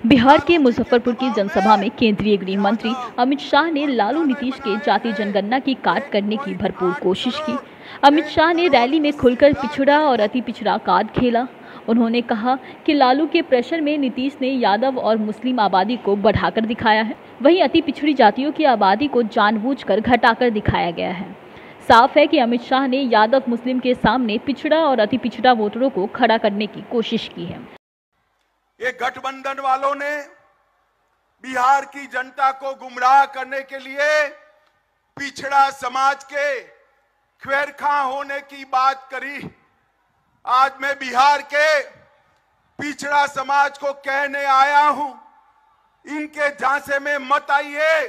बिहार के मुजफ्फरपुर की जनसभा में केंद्रीय गृह मंत्री अमित शाह ने लालू नीतीश के जाति जनगणना की काट करने की भरपूर कोशिश की। अमित शाह ने रैली में खुलकर पिछड़ा और अति पिछड़ा कार्ड खेला। उन्होंने कहा कि लालू के प्रेशर में नीतीश ने यादव और मुस्लिम आबादी को बढ़ाकर दिखाया है, वहीं अति पिछड़ी जातियों की आबादी को जानबूझकर घटाकर दिखाया गया है। साफ है कि अमित शाह ने यादव मुस्लिम के सामने पिछड़ा और अति पिछड़ा वोटरों को खड़ा करने की कोशिश की है। ये गठबंधन वालों ने बिहार की जनता को गुमराह करने के लिए पिछड़ा समाज के खैरखा होने की बात करी। आज मैं बिहार के पिछड़ा समाज को कहने आया हूं, इनके झांसे में मत आइए।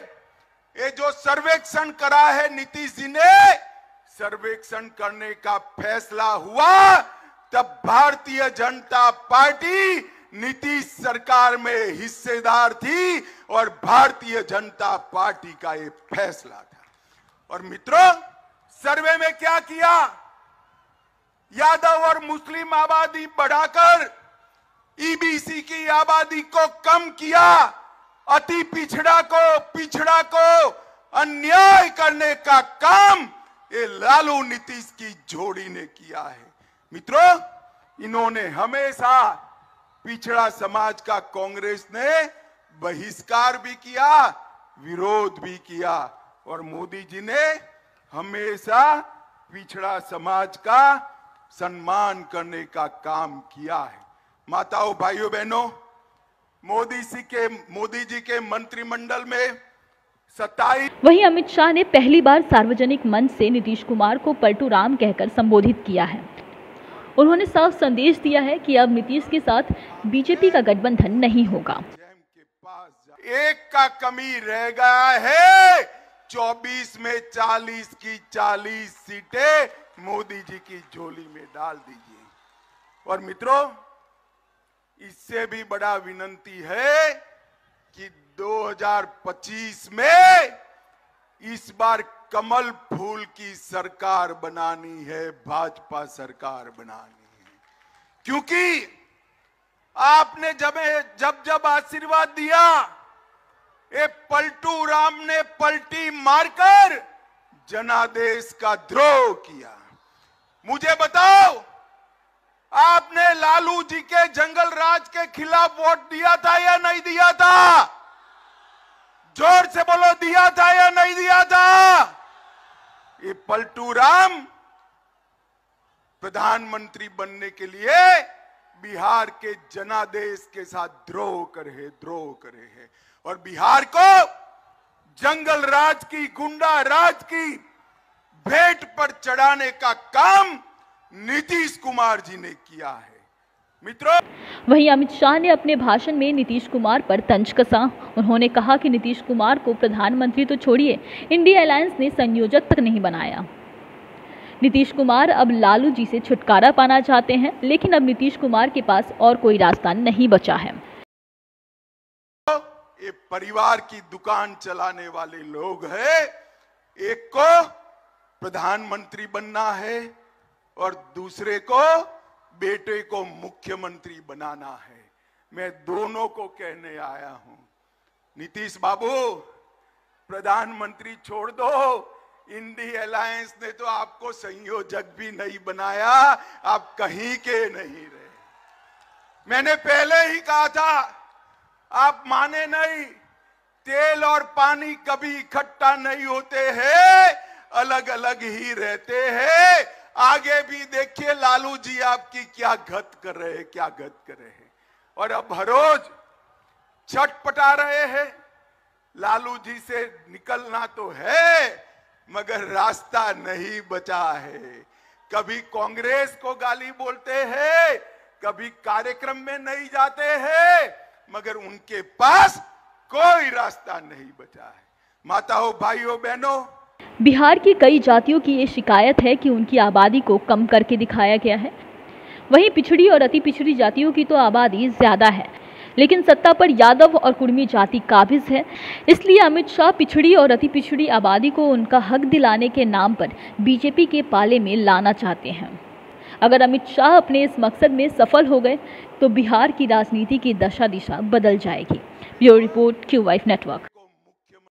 ये जो सर्वेक्षण करा है नीतीश जी ने, सर्वेक्षण करने का फैसला हुआ तब भारतीय जनता पार्टी नीतीश सरकार में हिस्सेदार थी और भारतीय जनता पार्टी का ये फैसला था। और मित्रों, सर्वे में क्या किया? यादव और मुस्लिम आबादी बढ़ाकर ईबीसी की आबादी को कम किया। अति पिछड़ा को अन्याय करने का काम ये लालू नीतीश की जोड़ी ने किया है। मित्रों, इन्होंने हमेशा पिछड़ा समाज का कांग्रेस ने बहिष्कार भी किया, विरोध भी किया और मोदी जी ने हमेशा पिछड़ा समाज का सम्मान करने का काम किया है। माताओं, भाइयों, बहनों, मोदी जी के मंत्रिमंडल में 27। वहीं अमित शाह ने पहली बार सार्वजनिक मंच से नीतीश कुमार को पलटू राम कहकर संबोधित किया है। उन्होंने साफ संदेश दिया है कि अब नीतीश के साथ बीजेपी का गठबंधन नहीं होगा। एक का कमी रह गया है, 24 में 40 की 40 सीटें मोदी जी की झोली में डाल दीजिए। और मित्रों, इससे भी बड़ा विनती है कि 2025 में इस बार कमल फूल की सरकार बनानी है, भाजपा सरकार बनानी है। क्योंकि आपने जब आशीर्वाद दिया, ये पलटू राम ने पलटी मारकर जनादेश का द्रोह किया। मुझे बताओ, आपने लालू जी के जंगल राज के खिलाफ वोट दिया था या नहीं दिया था? जोर से बोलो, दिया था या नहीं दिया था? ये पलटू राम प्रधानमंत्री बनने के लिए बिहार के जनादेश के साथ द्रोह करे है और बिहार को जंगल राज की, गुंडा राज की भेंट पर चढ़ाने का काम नीतीश कुमार जी ने किया है। मित्रों, वहीं अमित शाह ने अपने भाषण में नीतीश कुमार पर तंज कसा। उन्होंने कहा कि नीतीश कुमार को प्रधानमंत्री तो छोड़िए, इंडिया अलायंस ने संयोजक तक नहीं बनाया। नीतीश कुमार अब लालू जी से छुटकारा पाना चाहते हैं, लेकिन अब नीतीश कुमार के पास और कोई रास्ता नहीं बचा है। ये परिवार की दुकान चलाने वाले लोग हैं, एक को प्रधानमंत्री बनना है और दूसरे को, बेटे को मुख्यमंत्री बनाना है। मैं दोनों को कहने आया हूं, नीतीश बाबू, प्रधानमंत्री छोड़ दो। इंडिया अलायंस ने तो आपको संयोजक भी नहीं बनाया, आप कहीं के नहीं रहे। मैंने पहले ही कहा था, आप माने नहीं। तेल और पानी कभी इकट्ठा नहीं होते हैं, अलग अलग ही रहते हैं। आगे भी देखिए लालू जी आपकी क्या गत कर रहे हैं और अब हर रोज छटपटा रहे हैं। लालू जी से निकलना तो है, मगर रास्ता नहीं बचा है। कभी कांग्रेस को गाली बोलते हैं, कभी कार्यक्रम में नहीं जाते हैं, मगर उनके पास कोई रास्ता नहीं बचा है। माताओं, भाइयों, बहनों, बिहार की कई जातियों की ये शिकायत है कि उनकी आबादी को कम करके दिखाया गया है। वहीं पिछड़ी और अति पिछड़ी जातियों की तो आबादी ज्यादा है, लेकिन सत्ता पर यादव और कुर्मी जाति काबिज है। इसलिए अमित शाह पिछड़ी और अति पिछड़ी आबादी को उनका हक दिलाने के नाम पर बीजेपी के पाले में लाना चाहते हैं। अगर अमित शाह अपने इस मकसद में सफल हो गए तो बिहार की राजनीति की दशा दिशा बदल जाएगी। Bureau report, Q Wife network.